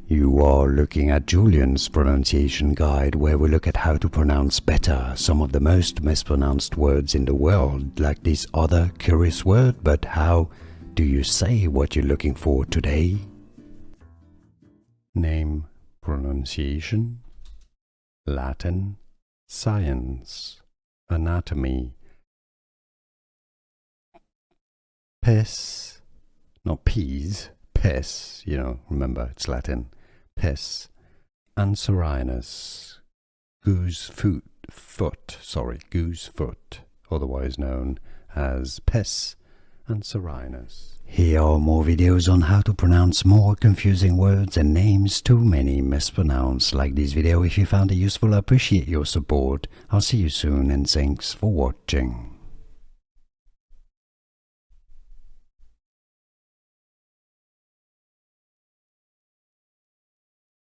You are looking at Julian's pronunciation guide, where we look at how to pronounce better some of the most mispronounced words in the world, like this other curious word. But how do you say what you're looking for today? Name, pronunciation, Latin, science, anatomy, pes, not peas, pes, remember it's Latin, Pes Anserinus, goose foot, otherwise known as Pes Anserinus. Here are more videos on how to pronounce more confusing words and names too many mispronounced. Like this video if you found it useful. I appreciate your support. I'll see you soon and thanks for watching.